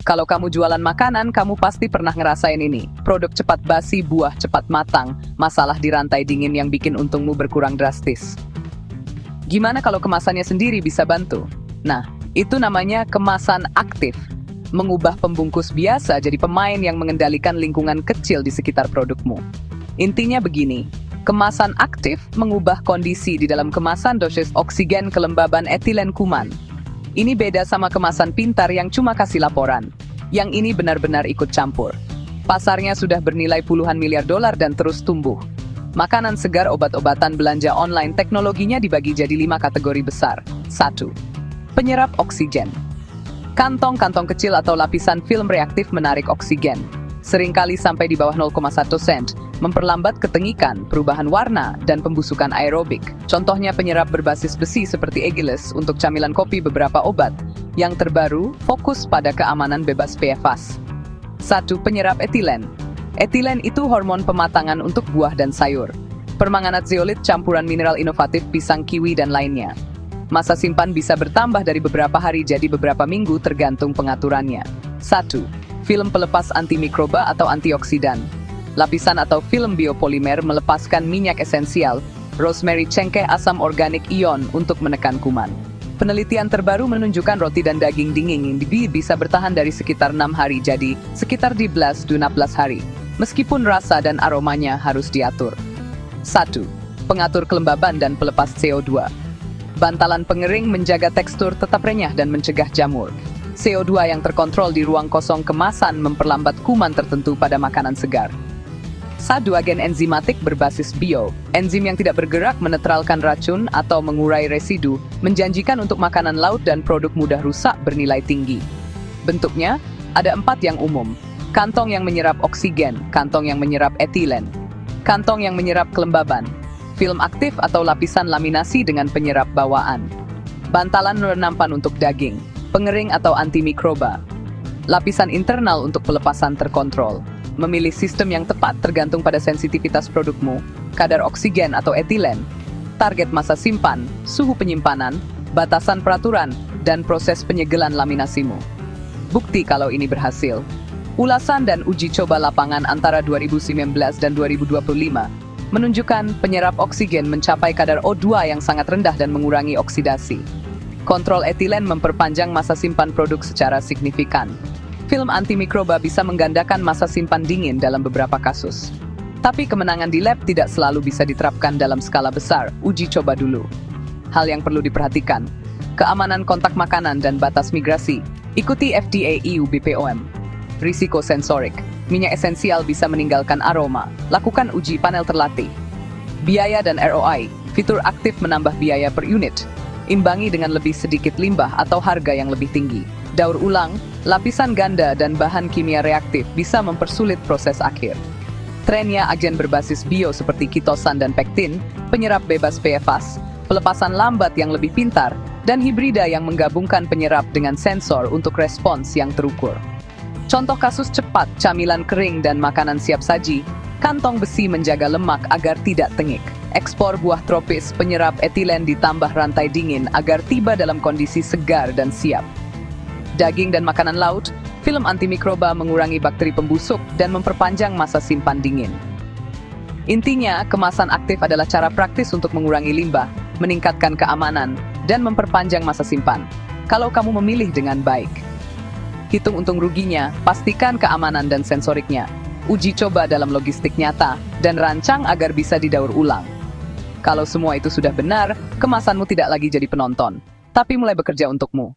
Kalau kamu jualan makanan, kamu pasti pernah ngerasain ini. Produk cepat basi, buah cepat matang, masalah di rantai dingin yang bikin untungmu berkurang drastis. Gimana kalau kemasannya sendiri bisa bantu? Nah, itu namanya kemasan aktif. Mengubah pembungkus biasa jadi pemain yang mengendalikan lingkungan kecil di sekitar produkmu. Intinya begini, kemasan aktif mengubah kondisi di dalam kemasan dosis oksigen kelembaban etilen kuman. Ini beda sama kemasan pintar yang cuma kasih laporan. Yang ini benar-benar ikut campur. Pasarnya sudah bernilai puluhan miliar dolar dan terus tumbuh. Makanan segar, obat-obatan, belanja online, teknologinya dibagi jadi 5 kategori besar. 1. Penyerap oksigen. Kantong-kantong kecil atau lapisan film reaktif menarik oksigen. Seringkali sampai di bawah 0,1 sen, memperlambat ketengikan, perubahan warna, dan pembusukan aerobik. Contohnya penyerap berbasis besi seperti Agilis untuk camilan kopi, beberapa obat. Yang terbaru, fokus pada keamanan bebas PFAS. 1. Penyerap etilen. Etilen itu hormon pematangan untuk buah dan sayur. Permanganat zeolit campuran mineral inovatif pisang, kiwi, dan lainnya. Masa simpan bisa bertambah dari beberapa hari jadi beberapa minggu tergantung pengaturannya. 1. Film pelepas antimikroba atau antioksidan. Lapisan atau film biopolimer melepaskan minyak esensial, rosemary, cengkeh, asam organik, ion untuk menekan kuman. Penelitian terbaru menunjukkan roti dan daging dingin yang bisa bertahan dari sekitar 6 hari jadi sekitar 12-16 hari. Meskipun rasa dan aromanya harus diatur. 1. Pengatur kelembaban dan pelepas CO2. Bantalan pengering menjaga tekstur tetap renyah dan mencegah jamur. CO2 yang terkontrol di ruang kosong kemasan memperlambat kuman tertentu pada makanan segar. 1. Agen enzimatik berbasis bio. Enzim yang tidak bergerak menetralkan racun atau mengurai residu, menjanjikan untuk makanan laut dan produk mudah rusak bernilai tinggi. Bentuknya, ada 4 yang umum. Kantong yang menyerap oksigen, kantong yang menyerap etilen, kantong yang menyerap kelembaban, film aktif atau lapisan laminasi dengan penyerap bawaan, bantalan renampan untuk daging, pengering atau antimikroba, lapisan internal untuk pelepasan terkontrol. Memilih sistem yang tepat tergantung pada sensitivitas produkmu, kadar oksigen atau etilen, target masa simpan, suhu penyimpanan, batasan peraturan, dan proses penyegelan laminasimu. Bukti kalau ini berhasil. Ulasan dan uji coba lapangan antara 2019 dan 2025 menunjukkan penyerap oksigen mencapai kadar O2 yang sangat rendah dan mengurangi oksidasi. Kontrol etilen memperpanjang masa simpan produk secara signifikan. Film antimikroba bisa menggandakan masa simpan dingin dalam beberapa kasus. Tapi kemenangan di lab tidak selalu bisa diterapkan dalam skala besar. Uji coba dulu. Hal yang perlu diperhatikan. Keamanan kontak makanan dan batas migrasi. Ikuti FDA EU BPOM. Risiko sensorik. Minyak esensial bisa meninggalkan aroma. Lakukan uji panel terlatih. Biaya dan ROI. Fitur aktif menambah biaya per unit. Imbangi dengan lebih sedikit limbah atau harga yang lebih tinggi. Daur ulang, lapisan ganda dan bahan kimia reaktif bisa mempersulit proses akhir. Trennya agen berbasis bio seperti kitosan dan pektin, penyerap bebas PFAS, pelepasan lambat yang lebih pintar, dan hibrida yang menggabungkan penyerap dengan sensor untuk respons yang terukur. Contoh kasus cepat, camilan kering dan makanan siap saji, kantong besi menjaga lemak agar tidak tengik. Ekspor buah tropis, penyerap etilen ditambah rantai dingin agar tiba dalam kondisi segar dan siap. Daging dan makanan laut, film antimikroba mengurangi bakteri pembusuk dan memperpanjang masa simpan dingin. Intinya, kemasan aktif adalah cara praktis untuk mengurangi limbah, meningkatkan keamanan, dan memperpanjang masa simpan. Kalau kamu memilih dengan baik. Hitung untung ruginya, pastikan keamanan dan sensoriknya. Uji coba dalam logistik nyata, dan rancang agar bisa didaur ulang. Kalau semua itu sudah benar, kemasanmu tidak lagi jadi penonton, tapi mulai bekerja untukmu.